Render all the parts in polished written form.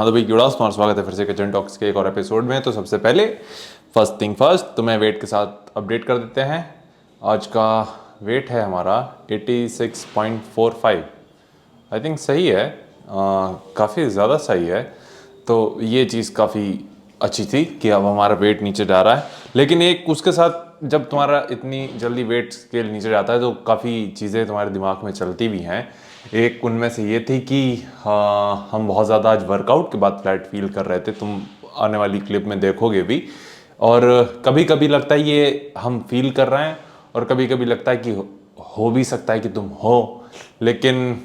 हाँ तो भाई क्योड़ा तुम्हारा स्वागत है फिर से किचन टॉक्स के एक और एपिसोड में। तो सबसे पहले फर्स्ट थिंग फर्स्ट तुम्हें वेट के साथ अपडेट कर देते हैं। आज का वेट है हमारा 86.45। आई थिंक सही है, काफ़ी ज़्यादा सही है। तो ये चीज़ काफ़ी अच्छी थी कि अब हमारा वेट नीचे जा रहा है। लेकिन एक उसके साथ जब तुम्हारा इतनी जल्दी वेट स्केल नीचे जाता है तो काफ़ी चीज़ें तुम्हारे दिमाग में चलती भी हैं। एक उनमें से ये थी कि हाँ, हम बहुत ज़्यादा आज वर्कआउट के बाद फ्लैट फील कर रहे थे, तुम आने वाली क्लिप में देखोगे भी। और कभी कभी लगता है ये हम फील कर रहे हैं और कभी कभी लगता है कि हो भी सकता है कि तुम हो, लेकिन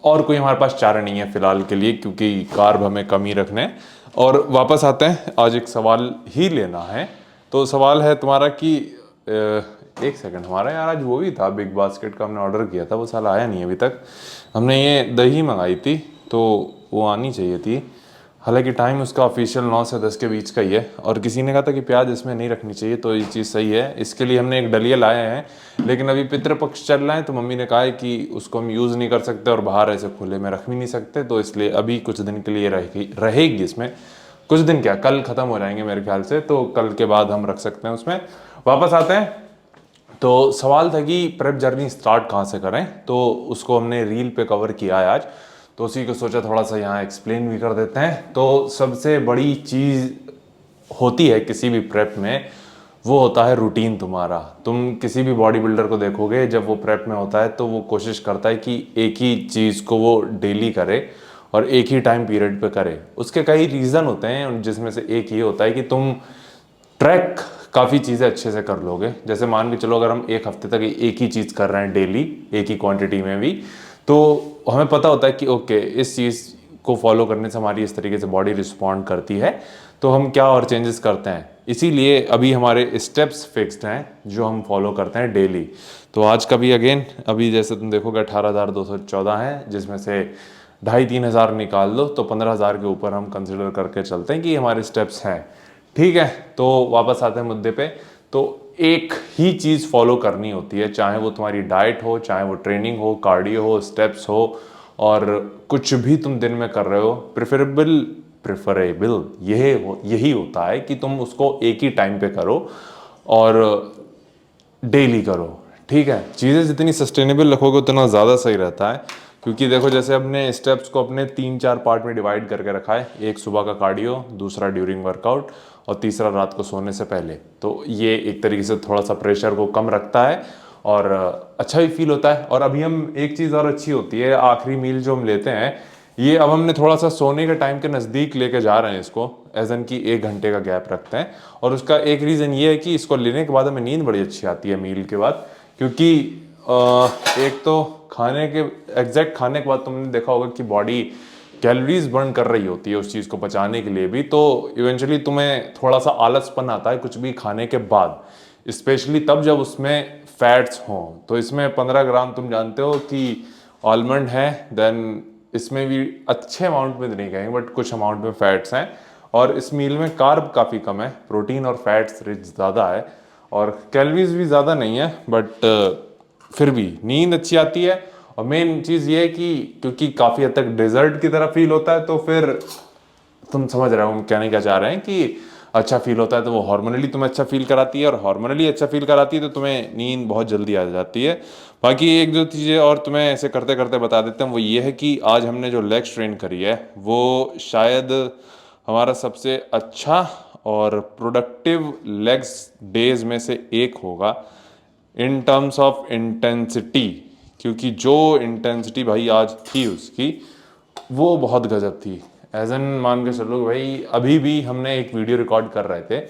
और कोई हमारे पास चारा नहीं है फ़िलहाल के लिए, क्योंकि कार्ब हमें कम ही रखने हैं। और वापस आते हैं, आज एक सवाल ही लेना है। तो सवाल है तुम्हारा कि एक सेकंड, हमारा यार आज वो भी था, बिग बास्केट का हमने ऑर्डर किया था, वो साला आया नहीं अभी तक। हमने ये दही मंगाई थी तो वो आनी चाहिए थी। हालांकि टाइम उसका ऑफिशियल 9 से 10 के बीच का ही है, और किसी ने कहा था कि प्याज इसमें नहीं रखनी चाहिए, तो ये चीज़ सही है। इसके लिए हमने एक डलिया लाए हैं, लेकिन अभी पितृपक्ष चल रहा है तो मम्मी ने कहा है कि उसको हम यूज़ नहीं कर सकते और बाहर ऐसे खुले में रख भी नहीं सकते, तो इसलिए अभी कुछ दिन के लिए रहेगी इसमें। कुछ दिन क्या, कल ख़त्म हो जाएंगे मेरे ख्याल से, तो कल के बाद हम रख सकते हैं उसमें। वापस आते हैं। तो सवाल था कि प्रेप जर्नी स्टार्ट कहाँ से करें, तो उसको हमने रील पे कवर किया है आज, तो उसी को सोचा थोड़ा सा यहाँ एक्सप्लेन भी कर देते हैं। तो सबसे बड़ी चीज़ होती है किसी भी प्रेप में, वो होता है रूटीन तुम्हारा। तुम किसी भी बॉडी बिल्डर को देखोगे, जब वो प्रेप में होता है तो वो कोशिश करता है कि एक ही चीज़ को वो डेली करे और एक ही टाइम पीरियड पे करे। उसके कई रीज़न होते हैं, जिसमें से एक ये होता है कि तुम ट्रैक काफ़ी चीज़ें अच्छे से कर लोगे। जैसे मान के चलो, अगर हम एक हफ्ते तक एक ही चीज़ कर रहे हैं डेली, एक ही क्वांटिटी में भी, तो हमें पता होता है कि ओके, इस चीज़ को फॉलो करने से हमारी इस तरीके से बॉडी रिस्पॉन्ड करती है, तो हम क्या और चेंजेस करते हैं। इसीलिए अभी हमारे स्टेप्स फिक्स्ड हैं जो हम फॉलो करते हैं डेली। तो आज का भी अगेन, अभी जैसे तुम देखोगे 18,214 है, जिसमें से 2,500-3,000 निकाल दो तो 15,000 के ऊपर हम कंसिडर करके चलते हैं कि हमारे स्टेप्स हैं। ठीक है, तो वापस आते हैं मुद्दे पे। तो एक ही चीज़ फॉलो करनी होती है, चाहे वो तुम्हारी डाइट हो, चाहे वो ट्रेनिंग हो, कार्डियो हो, स्टेप्स हो, और कुछ भी तुम दिन में कर रहे हो। प्रेफरेबल यही होता है कि तुम उसको एक ही टाइम पे करो और डेली करो। ठीक है, चीज़ें जितनी सस्टेनेबल रखोगे उतना ज़्यादा सही रहता है। क्योंकि देखो, जैसे अपने स्टेप्स को अपने 3-4 पार्ट में डिवाइड करके रखा है। एक सुबह का कार्डियो, दूसरा ड्यूरिंग वर्कआउट, और तीसरा रात को सोने से पहले। तो ये एक तरीके से थोड़ा सा प्रेशर को कम रखता है और अच्छा भी फील होता है। और अभी हम एक चीज़ और अच्छी होती है, आखिरी मील जो हम लेते हैं, ये अब हमने थोड़ा सा सोने के टाइम के नज़दीक लेके जा रहे हैं इसको, एज एन की 1 घंटे का गैप रखते हैं। और उसका एक रीज़न ये है कि इसको लेने के बाद हमें नींद बड़ी अच्छी आती है मील के बाद। क्योंकि एक तो खाने के एग्जैक्ट खाने के बाद तुमने देखा होगा कि बॉडी कैलोरीज बर्न कर रही होती है उस चीज़ को पचाने के लिए भी, तो इवेंचुअली तुम्हें थोड़ा सा आलसपन आता है कुछ भी खाने के बाद, स्पेशली तब जब उसमें फैट्स हों। तो इसमें 15 ग्राम तुम जानते हो कि आलमंड है, देन इसमें भी अच्छे अमाउंट में तो नहीं कहेंगे बट कुछ अमाउंट में फैट्स हैं। और इस मील में कार्ब काफ़ी कम है, प्रोटीन और फैट्स रिच ज़्यादा है, और कैलोरीज भी ज़्यादा नहीं है, बट फिर भी नींद अच्छी आती है। और मेन चीज़ ये है कि क्योंकि काफ़ी हद तक डेजर्ट की तरह फील होता है, तो फिर तुम समझ रहे हो हम कहने क्या चाह रहे हैं कि अच्छा फील होता है, तो वो हार्मोनली तुम्हें अच्छा फील कराती है, और हार्मोनली अच्छा फील कराती है तो तुम्हें नींद बहुत जल्दी आ जाती है। बाकी एक दो चीज़ें और तुम्हें ऐसे करते करते बता देते हैं, वो ये है कि आज हमने जो लेग्स ट्रेन करी है वो शायद हमारा सबसे अच्छा और प्रोडक्टिव लेग्स डेज में से एक होगा इन टर्म्स ऑफ इंटेंसिटी। क्योंकि जो इंटेंसिटी भाई आज थी उसकी, वो बहुत गजब थी। एज एन मान के चलो भाई, अभी भी हमने एक वीडियो रिकॉर्ड कर रहे थे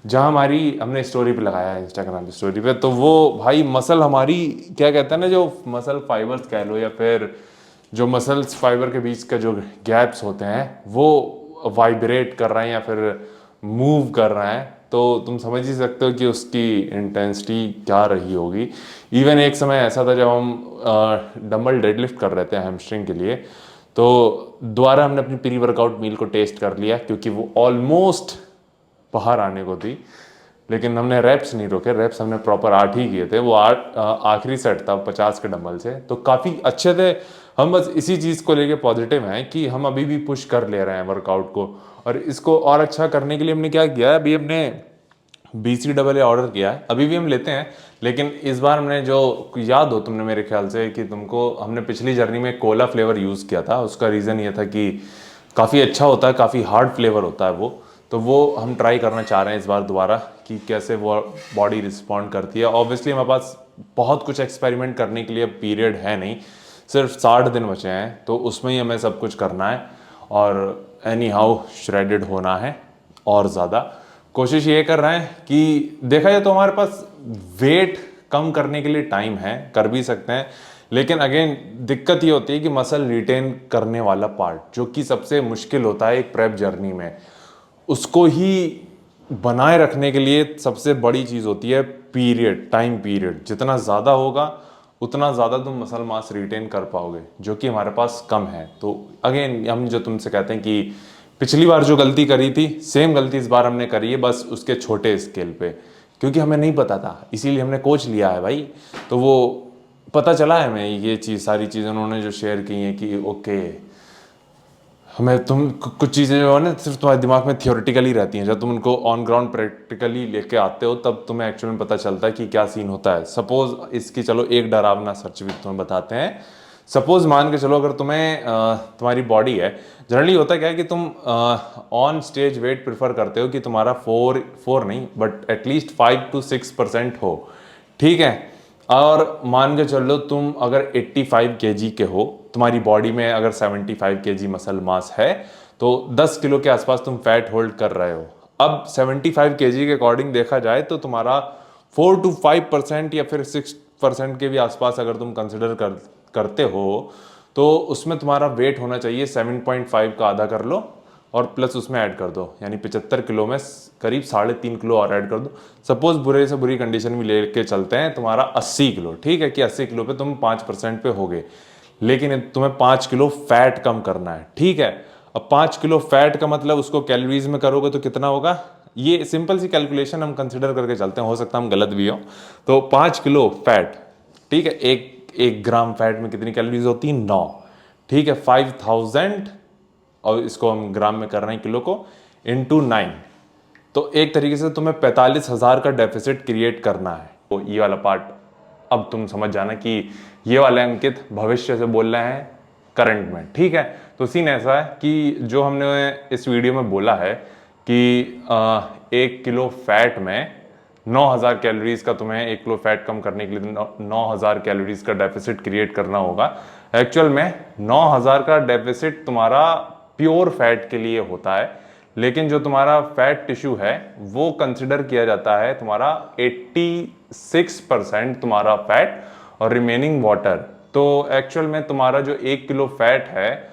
जहाँ हमारी हमने स्टोरी पे लगाया है, इंस्टाग्राम की स्टोरी पे, तो वो भाई मसल हमारी, क्या कहते हैं ना, जो मसल फाइबर्स कह लो या फिर जो मसल्स फाइबर के बीच का जो गैप्स होते हैं वो वाइब्रेट कर रहे हैं या फिर मूव कर रहे हैं। तो तुम समझ ही सकते हो कि उसकी इंटेंसिटी क्या रही होगी। इवन एक समय ऐसा था जब हम डंबल डेडलिफ्ट कर रहे थे हैमस्ट्रिंग के लिए, तो दोबारा हमने अपनी प्री वर्कआउट मील को टेस्ट कर लिया, क्योंकि वो ऑलमोस्ट बाहर आने को थी। लेकिन हमने रैप्स नहीं रोके, रैप्स हमने प्रॉपर 8 ही किए थे। वो 8 आखिरी सेट था 50 के डंबल से, तो काफ़ी अच्छे थे। हम बस इसी चीज़ को लेके पॉजिटिव हैं कि हम अभी भी पुश कर ले रहे हैं वर्कआउट को। और इसको और अच्छा करने के लिए हमने क्या किया है, अभी हमने BCAA ऑर्डर किया है, अभी भी हम लेते हैं। लेकिन इस बार हमने जो, याद हो तुमने मेरे ख्याल से कि तुमको, हमने पिछली जर्नी में कोला फ्लेवर यूज़ किया था। उसका रीज़न ये था कि काफ़ी अच्छा होता है, काफ़ी हार्ड फ्लेवर होता है वो। तो वो हम ट्राई करना चाह रहे हैं इस बार दोबारा कि कैसे वो बॉडी रिस्पॉन्ड करती है। ऑब्वियसली हमारे पास बहुत कुछ एक्सपेरिमेंट करने के लिए पीरियड है नहीं, सिर्फ 60 दिन बचे हैं, तो उसमें ही हमें सब कुछ करना है और एनी हाउ श्रेडेड होना है। और ज़्यादा कोशिश ये कर रहे हैं कि देखा जाए तो हमारे पास वेट कम करने के लिए टाइम है, कर भी सकते हैं। लेकिन अगेन दिक्कत ये होती है कि मसल रिटेन करने वाला पार्ट जो कि सबसे मुश्किल होता है एक प्रेप जर्नी में, उसको ही बनाए रखने के लिए सबसे बड़ी चीज़ होती है पीरियड, टाइम पीरियड। जितना ज़्यादा होगा उतना ज़्यादा तुम मसल मास रिटेन कर पाओगे, जो कि हमारे पास कम है। तो अगेन हम जो तुमसे कहते हैं कि पिछली बार जो गलती करी थी सेम गलती इस बार हमने करी है, बस उसके छोटे स्केल पे, क्योंकि हमें नहीं पता था, इसीलिए हमने कोच लिया है भाई। तो वो पता चला है हमें, ये चीज़, सारी चीज़ें उन्होंने जो शेयर की हैं कि ओके, हमें तुम कुछ चीज़ें जो है ना सिर्फ तुम्हारे दिमाग में थियोरेटिकली रहती हैं, जब तुम उनको ऑन ग्राउंड प्रैक्टिकली लेके आते हो तब तुम्हें एक्चुअल में पता चलता है कि क्या सीन होता है। सपोज इसकी चलो एक डरावना सच भी तुम्हें बताते हैं। सपोज मान के चलो, अगर तुम्हें तुम्हारी बॉडी है, जनरली होता क्या है कि तुम ऑन स्टेज वेट प्रेफर करते हो कि तुम्हारा 4 नहीं बट एटलीस्ट 5 to 6% हो, ठीक है। और मान के चलो तुम अगर 85 kg के हो, तुम्हारी बॉडी में अगर 75 kg मसल मास है, तो 10 किलो के आसपास तुम फैट होल्ड कर रहे हो। अब 75 kg के अकॉर्डिंग देखा जाए तो तुम्हारा 4 to 5% या फिर 6% के भी आसपास अगर तुम कंसिडर करते हो, तो उसमें तुम्हारा वेट होना चाहिए 7.5 का, आधा कर लो और प्लस उसमें ऐड कर दो, यानी 75 किलो में करीब 3.5 किलो और ऐड कर दो। सपोज बुरे से बुरी कंडीशन भी लेके चलते हैं, तुम्हारा 80 किलो, ठीक है, कि 80 किलो पे तुम 5% पे हो गए, लेकिन तुम्हें 5 किलो फैट कम करना है, ठीक है। अब 5 किलो फैट का मतलब उसको कैलोरीज में करोगे तो कितना होगा, ये सिंपल सी कैलकुलेशन हम कंसिडर करके चलते हैं, हो सकता है हम गलत भी हो। तो 5 किलो फैट, ठीक है, एक ग्राम फैट में कितनी कैलोरीज होती है, 9, ठीक है, 5000, और इसको हम ग्राम में कर रहे हैं किलो को, इंटू 9। तो एक तरीके से तुम्हें 45,000 का डेफिसिट क्रिएट करना है। तो ये वाला पार्ट अब तुम समझ जाना कि ये वाले अंकित भविष्य से बोल रहे हैं करंट में, ठीक है। तो सीन ऐसा है कि जो हमने इस वीडियो में बोला है कि 1 किलो फैट में 9,000 कैलोरीज का, तुम्हें 1 किलो फैट कम करने के लिए 9,000 कैलोरीज का डेफिसिट क्रिएट करना होगा। एक्चुअल में 9,000 का डेफिसिट तुम्हारा प्योर फैट के लिए होता है, लेकिन जो तुम्हारा फैट टिश्यू है वो कंसिडर किया जाता है तुम्हारा 86% तुम्हारा फैट और रिमेनिंग वाटर। तो एक्चुअल में तुम्हारा जो 1 किलो फैट है,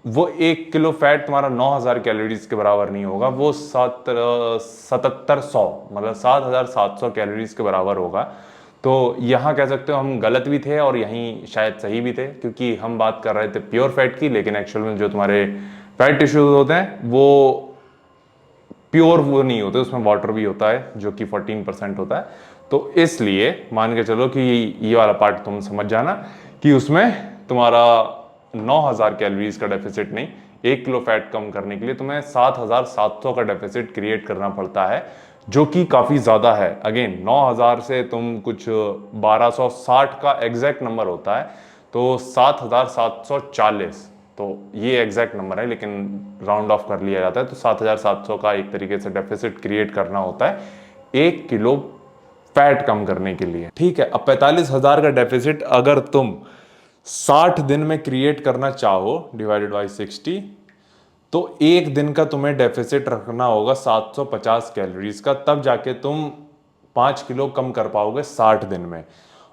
वो 1 किलो फैट तुम्हारा 9,000 कैलोरीज के बराबर नहीं होगा, वो 7700 मतलब 7,700 कैलोरीज के बराबर होगा। तो यहाँ कह सकते हो हम गलत भी थे और यहीं शायद सही भी थे, क्योंकि हम बात कर रहे थे प्योर फैट की, लेकिन एक्चुअल में जो तुम्हारे फैट टिश्यूज होते हैं वो प्योर वो नहीं होते, उसमें वाटर भी होता है जो कि 14% होता है। तो इसलिए मान के चलो कि ये वाला पार्ट तुम समझ जाना कि उसमें तुम्हारा 9,000 कैलोरीज का डेफिसिट नहीं, 1 किलो फैट कम करने के लिए तुम्हें 7,700 का डेफिसिट क्रिएट करना पड़ता है, जो कि काफ़ी ज़्यादा है। अगेन 9,000 से तुम कुछ 1260 का एग्जैक्ट नंबर होता है, तो 7,740, तो ये एग्जैक्ट नंबर है लेकिन राउंड ऑफ कर लिया जाता है। तो 7,700 का एक तरीके से डेफिसिट क्रिएट करना होता है 1 किलो फैट कम करने के लिए, ठीक है। अब 45,000 का डेफिसिट अगर तुम 60 दिन में क्रिएट करना चाहो डिवाइडेड बाई 60, तो एक दिन का तुम्हें डेफिसिट रखना होगा 750 कैलोरीज का, तब जाके तुम 5 किलो कम कर पाओगे 60 दिन में।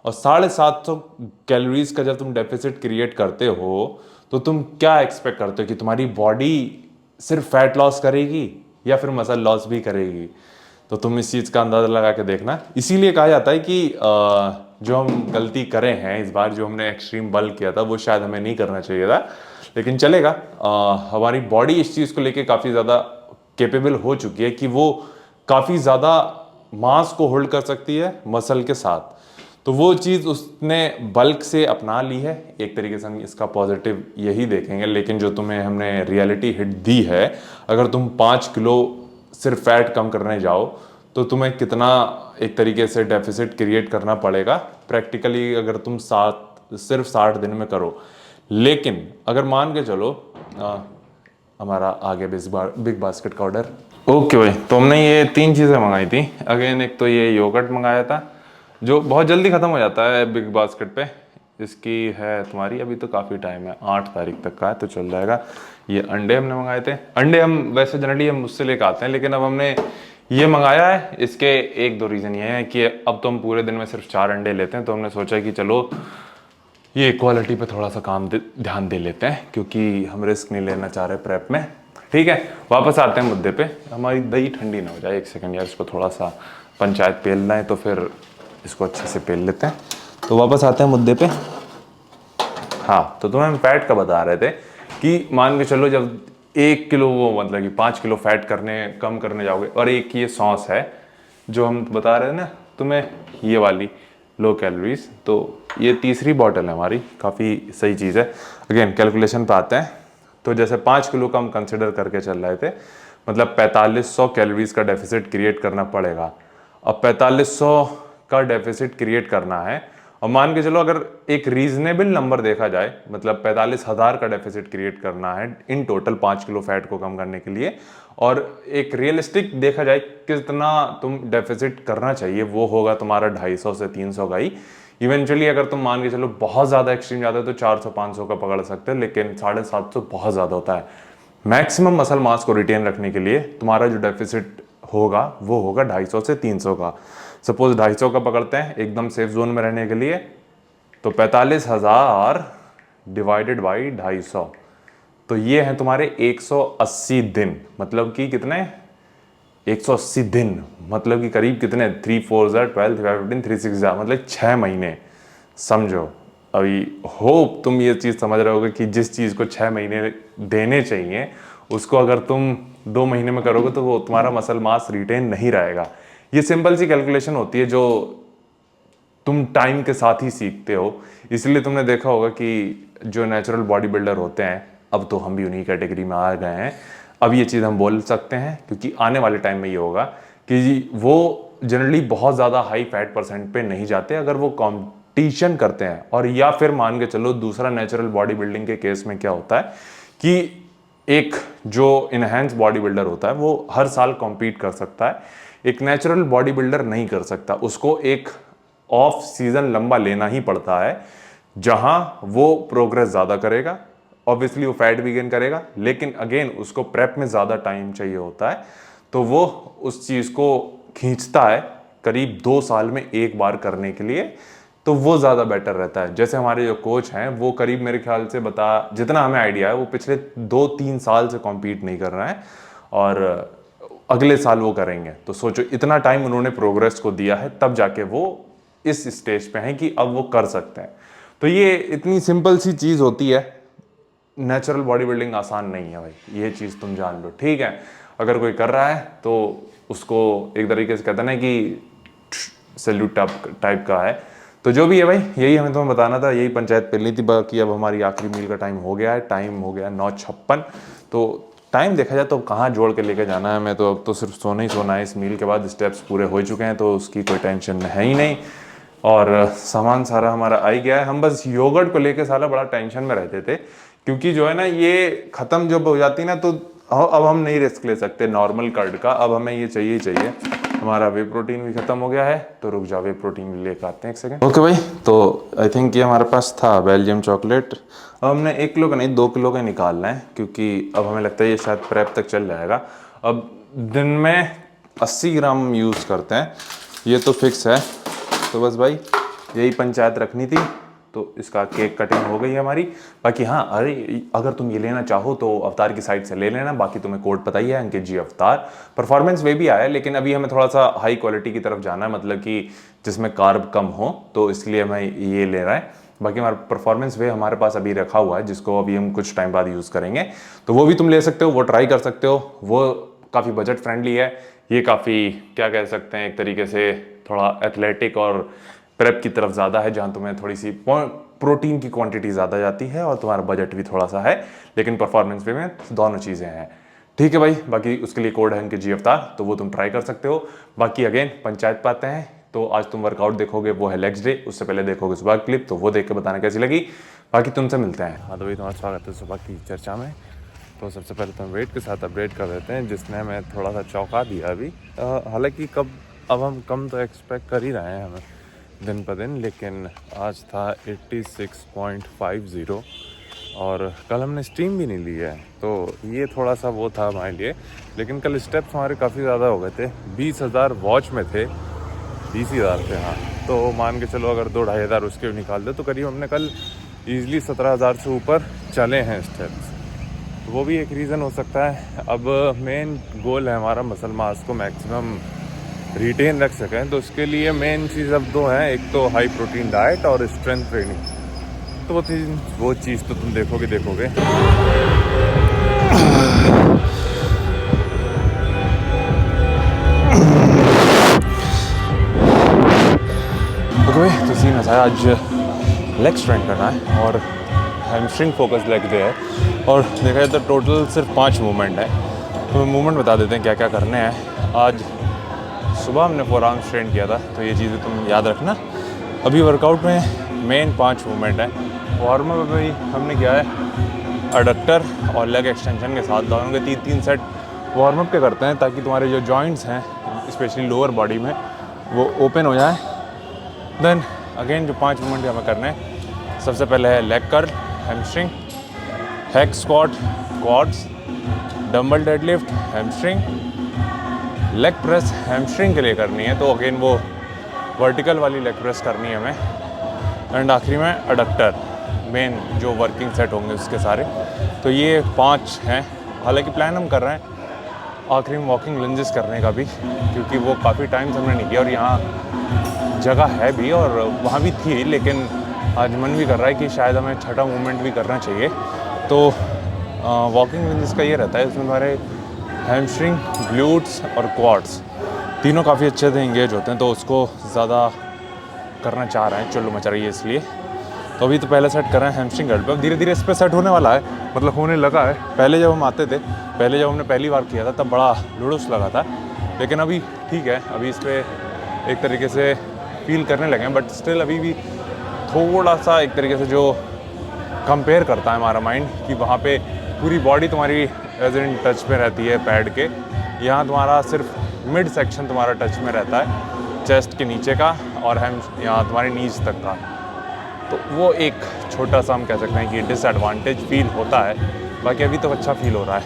और 750 कैलोरीज का जब तुम डेफिसिट क्रिएट करते हो, तो तुम क्या एक्सपेक्ट करते हो कि तुम्हारी बॉडी सिर्फ फैट लॉस करेगी या फिर मसल लॉस भी करेगी। तो तुम इस चीज़ का अंदाज़ा लगा के देखना। इसीलिए कहा जाता है कि जो हम गलती करें हैं इस बार, जो हमने एक्सट्रीम बल्क किया था वो शायद हमें नहीं करना चाहिए था, लेकिन चलेगा। हमारी बॉडी इस चीज़ को लेके काफ़ी ज़्यादा कैपेबल हो चुकी है कि वो काफ़ी ज़्यादा मास को होल्ड कर सकती है मसल के साथ। तो वो चीज़ उसने बल्क से अपना ली है। एक तरीके से हम इसका पॉजिटिव यही देखेंगे। लेकिन जो तुम्हें हमने रियलिटी हिट दी है, अगर तुम 5 किलो सिर्फ फैट कम करने जाओ तो तुम्हें कितना एक तरीके से डेफिसिट क्रिएट करना पड़ेगा प्रैक्टिकली, अगर तुम सिर्फ 60 दिन में करो। लेकिन अगर मान के चलो हमारा आगे बिग बास्केट का ऑर्डर। ओके भाई, तो हमने ये 3 चीज़ें मंगाई थी। अगेन एक तो ये योगर्ट मंगाया था जो बहुत जल्दी ख़त्म हो जाता है बिग बास्केट पे। इसकी है तुम्हारी, अभी तो काफ़ी टाइम है, 8 तारीख तक का है तो चल जाएगा। ये अंडे हमने मंगाए थे। अंडे हम वैसे जनरली हम उससे लेकर आते हैं, लेकिन अब हमने ये मंगाया है। इसके 1-2 रीज़न ये है कि अब तो हम पूरे दिन में सिर्फ 4 अंडे लेते हैं, तो हमने सोचा कि चलो ये क्वालिटी पे थोड़ा सा ध्यान दे लेते हैं, क्योंकि हम रिस्क नहीं लेना चाह रहे प्रेप में। ठीक है, वापस आते हैं मुद्दे पे। हमारी दही ठंडी ना हो जाए, 1 सेकंड यार, इसको थोड़ा सा पंचायत पेलना है तो फिर इसको अच्छे से पेल लेते हैं। तो वापस आते हैं मुद्दे पे। हाँ, तो तुम्हें हम फैट का बता रहे थे कि मान के चलो जब 1 किलो वो मतलब कि 5 किलो फैट कम करने जाओगे, और एक ये सॉस है जो हम बता रहे हैं ना तुम्हें, ये वाली लो कैलोरीज, तो ये तीसरी बॉटल है हमारी, काफ़ी सही चीज़ है। अगेन कैलकुलेशन पे आते हैं, तो जैसे 5 किलो का हम कंसिडर करके चल रहे थे, मतलब 4500 कैलोरीज का डेफिसिट क्रिएट करना पड़ेगा। अब 4500 का डेफिसिट क्रिएट करना है, और मान के चलो अगर एक रीजनेबल नंबर देखा जाए, मतलब 45,000 का डेफिसिट क्रिएट करना है इन टोटल 5 किलो फैट को कम करने के लिए, और एक रियलिस्टिक देखा जाए कितना तुम डेफिसिट करना चाहिए, वो होगा तुम्हारा 250 से 300 का ही। इवेंचुअली अगर तुम मान के चलो बहुत ज़्यादा एक्सट्रीम जाता है तो 400-500 का पकड़ सकते हैं, लेकिन 750 बहुत ज़्यादा होता है। मैक्सिमम मसल मास को रिटेन रखने के लिए तुम्हारा जो डेफिसिट होगा वो होगा 250 से 300 का। सपोज 250 का पकड़ते हैं एकदम सेफ जोन में रहने के लिए, तो 45,000 डिवाइडेड बाई 250, तो ये है तुम्हारे 180 दिन। मतलब कि कितने, 180 दिन मतलब कि करीब कितने, 3 4 12 15 3 6 मतलब 6 महीने समझो। अभी होप तुम ये चीज़ समझ रहे होगे कि जिस चीज़ को 6 महीने देने चाहिए उसको अगर तुम 2 महीने में करोगे तो वो तुम्हारा मसल मास रिटेन नहीं रहेगा। ये सिंपल सी कैलकुलेशन होती है जो तुम टाइम के साथ ही सीखते हो। इसलिए तुमने देखा होगा कि जो नेचुरल बॉडी बिल्डर होते हैं, अब तो हम भी उन्हीं कैटेगरी में आ गए हैं, अब ये चीज़ हम बोल सकते हैं, क्योंकि आने वाले टाइम में ये होगा कि वो जनरली बहुत ज़्यादा हाई फैट परसेंट पे नहीं जाते अगर वो कॉम्पिटिशन करते हैं। और या फिर मान के चलो दूसरा नेचुरल बॉडी बिल्डिंग के केस में क्या होता है कि एक जो इनहेंस बॉडी बिल्डर होता है वो हर साल कॉम्पीट कर सकता है, एक नेचुरल बॉडी बिल्डर नहीं कर सकता। उसको एक ऑफ सीजन लंबा लेना ही पड़ता है जहां वो प्रोग्रेस ज़्यादा करेगा, ऑब्वियसली वो फैट भी गेन करेगा, लेकिन अगेन उसको प्रेप में ज़्यादा टाइम चाहिए होता है, तो वो उस चीज़ को खींचता है करीब 2 साल में एक बार करने के लिए, तो वो ज़्यादा बेटर रहता है। जैसे हमारे जो कोच हैं वो करीब मेरे ख्याल से जितना हमें आइडिया है वो पिछले 2-3 साल से कॉम्पीट नहीं कर रहे हैं, और अगले साल वो करेंगे। तो सोचो इतना टाइम उन्होंने प्रोग्रेस को दिया है, तब जाके वो इस स्टेज पे हैं कि अब वो कर सकते हैं। तो ये इतनी सिंपल सी चीज़ होती है। नेचुरल बॉडी बिल्डिंग आसान नहीं है भाई, ये चीज़ तुम जान लो, ठीक है। अगर कोई कर रहा है तो उसको एक तरीके से कहते हैं ना कि सैल्यूट टाइप का है। तो जो भी है भाई, यही हमें तुम्हें बताना था, यही पंचायत पेलनी थी। बाकी अब हमारी आखिरी मील का टाइम हो गया है, टाइम हो गया 9:56। तो टाइम देखा जाए तो कहाँ जोड़ के लेके जाना है, मैं तो अब तो सिर्फ सोना ही सोना है। इस मील के बाद स्टेप्स पूरे हो चुके हैं तो उसकी कोई टेंशन है ही नहीं, और सामान सारा हमारा आ ही गया है। हम बस योगर्ट को लेके साला बड़ा टेंशन में रहते थे, क्योंकि जो है ना ये ख़त्म जब हो जाती ना तो अब हम नहीं रिस्क ले सकते नॉर्मल कर्ड का, अब हमें ये चाहिए ही चाहिए। हमारा वे प्रोटीन भी खत्म हो गया है, तो रुक जाओ वे प्रोटीन भी लेकर आते हैं, 1 सेकंड। ओके भाई, तो आई थिंक ये हमारे पास था बेल्जियम चॉकलेट। अब हमने 1 किलो का नहीं 2 किलो का निकालना है, क्योंकि अब हमें लगता है ये शायद प्रेप तक चल जाएगा। अब दिन में 80 ग्राम यूज़ करते हैं, ये तो फिक्स है। तो बस भाई यही पंचायत रखनी थी, तो इसका केक कटिंग हो गई है हमारी। बाकी हाँ, अरे अगर तुम ये लेना चाहो तो अवतार की साइट से ले लेना, बाकी तुम्हें कोड पता ही है, अंकित जी अवतार। परफॉर्मेंस वे भी आया है, लेकिन अभी हमें थोड़ा सा हाई क्वालिटी की तरफ जाना है, मतलब कि जिसमें कार्ब कम हो, तो इसलिए हमें ये ले रहा है। बाकी हमारा परफॉर्मेंस वे हमारे पास अभी रखा हुआ है, जिसको अभी हम कुछ टाइम बाद यूज़ करेंगे, तो वो भी तुम ले सकते हो, वो ट्राई कर सकते हो। वो काफ़ी बजट फ्रेंडली है, ये काफ़ी क्या कह सकते हैं एक तरीके से थोड़ा एथलेटिक और प्रेप की तरफ ज़्यादा है, जहाँ तुम्हें थोड़ी सी प्रोटीन की क्वांटिटी ज़्यादा जाती है और तुम्हारा बजट भी थोड़ा सा है, लेकिन परफॉर्मेंस पे में दोनों चीज़ें हैं। ठीक है भाई, बाकी उसके लिए कोड है उनके जी अवतार, तो वो तुम ट्राई कर सकते हो। बाकी अगेन पंचायत पे आते हैं, तो आज तुम वर्कआउट देखोगे वो है लेग्स डे, उससे पहले देखोगे सुबह क्लिप, तो वो देख के बताना कैसी लगी। बाकी तुमसे मिलते हैं। हाँ तो भाई तुम्हारा स्वागत है सुबह की चर्चा में। तो सबसे पहले तो हम वेट के साथ अपडेट कर देते हैं, जिसने हमें थोड़ा सा चौंका दिया अभी। हालांकि अब हम कम तो एक्सपेक्ट कर ही रहे हैं हमें दिन पर दिन, लेकिन आज था 86.50 और कल हमने स्टीम भी नहीं ली है, तो ये थोड़ा सा वो था हमारे लिए। लेकिन कल स्टेप्स हमारे काफ़ी ज़्यादा हो गए थे, 20,000 वॉच में थे, 20,000 थे हाँ। तो मान के चलो अगर 2-2,500 उसके भी निकाल दे तो करीब हमने कल ईज़िली 17,000 से ऊपर चले हैं स्टेप्स। तो वो भी एक रीज़न हो सकता है। अब मेन गोल है हमारा मसल मास को मैक्सिमम रिटेन रख सकें, तो उसके लिए मेन चीज़ अब दो हैं, एक तो हाई प्रोटीन डाइट और स्ट्रेंथ ट्रेनिंग। तो वो चीज़ तो तुम देखोगे। ओके तो सीन ऐसा है, आज लेग स्ट्रेंथ करना है और हैमस्ट्रिंग फोकस लेग डे है, और देखा जाए तो टोटल सिर्फ 5 मूवमेंट है। तो मूवमेंट बता देते हैं क्या क्या करने हैं। आज सुबह हमने फोर आर्म स्ट्रेन किया था, तो ये चीज़ें तुम याद रखना। अभी वर्कआउट में मेन 5 मूवमेंट है। वार्म अप में हमने किया है अडक्टर और लेग एक्सटेंशन के साथ, दोनों के 3-3 सेट वार्म अप के करते हैं, ताकि तुम्हारे जो जॉइंट्स हैं स्पेशली लोअर बॉडी में वो ओपन हो जाए। देन अगेन जो 5 मूवमेंट हमें करने हैं, सबसे पहले है leg curl, hamstring, hack squat, quads, dumbbell deadlift, hamstring, leg press hamstring के लिए करनी है, तो अगेन वो वर्टिकल वाली लेग प्रेस करनी है हमें। एंड आखिरी में अडक्टर, मेन जो वर्किंग सेट होंगे उसके सारे। तो ये 5 हैं। हालांकि प्लान हम कर रहे हैं आखिरी में वॉकिंग लंजेस करने का भी, क्योंकि वो काफ़ी टाइम से हमने नहीं किया और यहाँ जगह है भी और वहाँ भी थी, लेकिन आज मन भी कर रहा है कि शायद हमें छठा मूवमेंट भी करना चाहिए। तो वॉकिंग लंजेस का ये रहता है, इसमें हमारे हैमस्ट्रिंग, ग्लूट्स और क्वाड्स तीनों काफ़ी अच्छे से इंगेज होते हैं, तो उसको ज़्यादा करना चाह रहे हैं, चलो मचा रही है इसलिए। तो अभी तो पहले सेट कर रहे हैं हैमस्ट्रिंग कर्ल पे, अब धीरे धीरे इस पर सेट होने वाला है, मतलब होने लगा है। पहले जब हम आते थे, पहले जब हमने पहली बार किया था तब बड़ा लुड़ुस लगा था, लेकिन अभी ठीक है, अभी इस पर एक तरीके से फील करने लगे हैं। बट स्टिल अभी भी थोड़ा सा एक तरीके से जो कंपेयर करता है हमारा माइंड, कि वहाँ पे पूरी बॉडी तुम्हारी एज इन टच में रहती है पैड के, यहाँ तुम्हारा सिर्फ मिड सेक्शन तुम्हारा टच में रहता है, चेस्ट के नीचे का और हम यहाँ तुम्हारी नीज तक का। तो वो एक छोटा सा हम कह सकते हैं कि डिसएडवांटेज फील होता है। बाकी अभी तो अच्छा फील हो रहा है।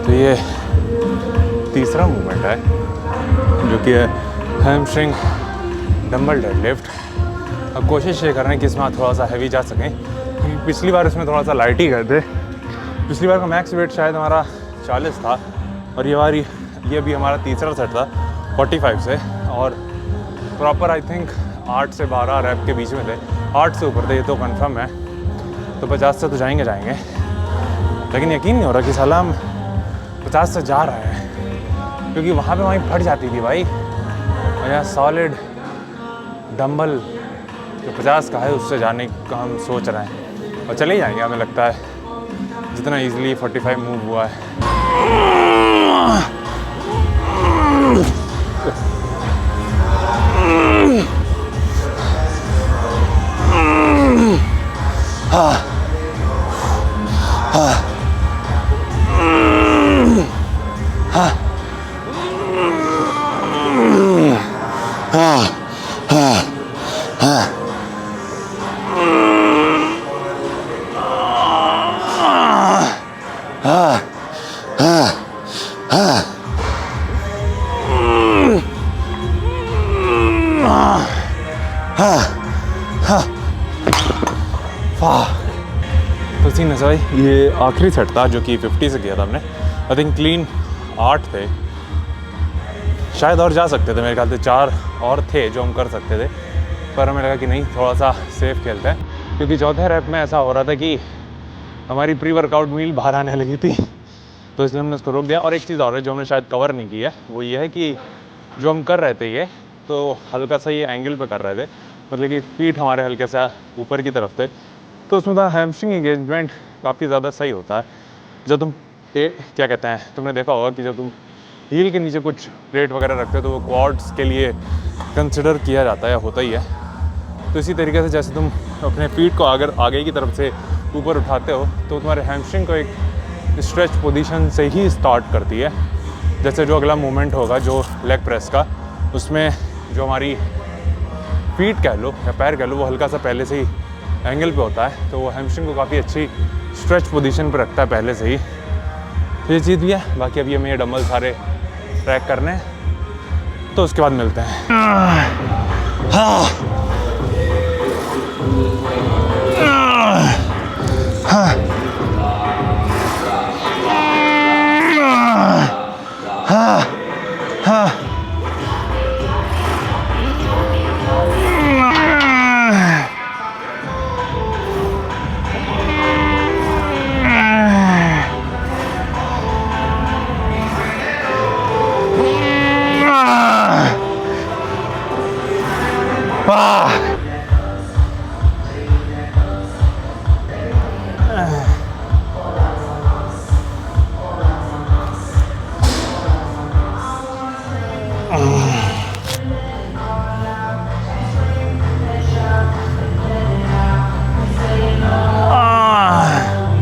तो ये तीसरा मूवमेंट है जो कि है हैमस्ट्रिंग डंबल डेडलिफ्ट। अब कोशिश ये कर रहे हैं कि इसमें थोड़ा सा हैवी जा सकें, क्योंकि पिछली बार इसमें थोड़ा सा लाइट ही कर दे। पिछली बार का मैक्स वेट शायद हमारा 40 था और ये अभी हमारा तीसरा सेट था 45 से, और प्रॉपर आई थिंक 8 से 12 रैप के बीच में थे, 8 से ऊपर थे ये तो कंफर्म है। तो 50 से तो जाएंगे, लेकिन यकीन नहीं हो रहा कि साला हम 50 से जा रहा है, क्योंकि वहाँ पे वहीं फट जाती थी भाई। और यहाँ सॉलिड डंबल जो 50 का है उससे जाने का हम सोच रहे हैं, और चले ही जाएंगे हमें लगता है, जितना इजीली 45 मूव हुआ है। तो सीन है भाई, ये आखिरी सेट था जो कि 50 से किया था हमने। आई थिंक क्लीन 8 थे, शायद और जा सकते थे, मेरे ख्याल से 4 और थे जो हम कर सकते थे, पर हमें लगा कि नहीं, थोड़ा सा सेफ खेलते हैं, क्योंकि चौथे रैप में ऐसा हो रहा था कि हमारी प्री वर्कआउट मील बाहर आने लगी थी, तो इसलिए हमने उसको रोक दिया। और एक चीज़ और है जो हमने शायद कवर नहीं की है, वो ये है कि जो हम कर रहे थे ये तो हल्का सा ये एंगल पे कर रहे थे, मतलब कि फीट हमारे हल्के सा ऊपर की तरफ थे, तो उसमें था हैमस्ट्रिंग एंगेजमेंट काफ़ी ज़्यादा सही होता है। जब तुम क्या कहते हैं, तुमने देखा होगा कि जब तुम हील के नीचे कुछ प्लेट वगैरह रखते हो तो वो क्वाड्स के लिए कंसिडर किया जाता है या होता ही है। तो इसी तरीके से जैसे तुम अपने फीट को अगर आगे की तरफ से ऊपर उठाते हो तो तुम्हारे हैमस्ट्रिंग को एक स्ट्रेच पोजीशन से ही स्टार्ट करती है। जैसे जो अगला मूवमेंट होगा जो लेग प्रेस का, उसमें जो हमारी फीट कह लो या पैर कह लो वो हल्का सा पहले से ही एंगल पे होता है, तो वो हैमस्ट्रिंग को काफ़ी अच्छी स्ट्रेच पोजीशन पे रखता है पहले से ही। तो ये चीज़ भी है। बाकी अभी हमें ये डंबल सारे ट्रैक करने हैं, तो उसके बाद मिलते हैं।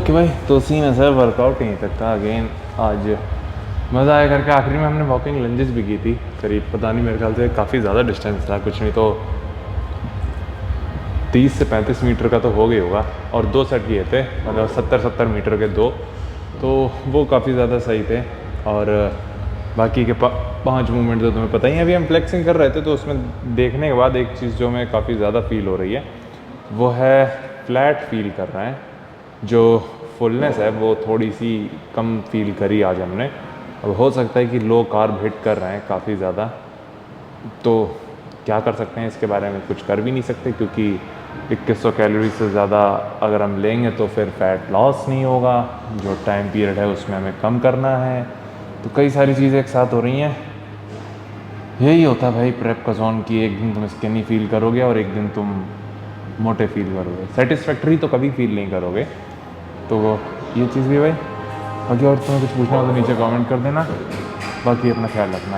कि भाई तो सीन है सर, वर्कआउट नहीं तक था। अगेन आज मज़ा आया करके आखिरी में हमने वॉकिंग लंजेस भी की थी, करीब पता नहीं मेरे ख्याल से काफ़ी ज़्यादा डिस्टेंस था, कुछ नहीं तो 30 से 35 मीटर का तो हो गई होगा, और 2 सेट किए थे, मतलब 70-70 मीटर के 2, तो वो काफ़ी ज़्यादा सही थे। और बाकी के 5 मूवमेंट तो तुम्हें पता ही है। अभी हम फ्लेक्सिंग कर रहे थे तो उसमें देखने के बाद एक चीज़ जो हमें काफ़ी ज़्यादा फील हो रही है वो है फ्लैट फील कर रहे हैं। जो फुलनेस है वो थोड़ी सी कम फील करी आज हमने। अब हो सकता है कि लो कार्ब हिट कर रहे हैं काफ़ी ज़्यादा, तो क्या कर सकते हैं इसके बारे में कुछ कर भी नहीं सकते, क्योंकि 2100 कैलोरी से ज़्यादा अगर हम लेंगे तो फिर फैट लॉस नहीं होगा, जो टाइम पीरियड है उसमें हमें कम करना है। तो कई सारी चीज़ें एक साथ हो रही हैं। यही होता है भाई प्रेप का जोन, की एक दिन तुम स्किनी फील करोगे और एक दिन तुम मोटे फील करोगे, सेटिस्फैक्ट्री तो कभी फील नहीं करोगे। तो ये चीज़ भी भाई, बाकी और तुम्हें कुछ पूछना हो तो नीचे कमेंट कर देना। बाकी अपना ख्याल रखना।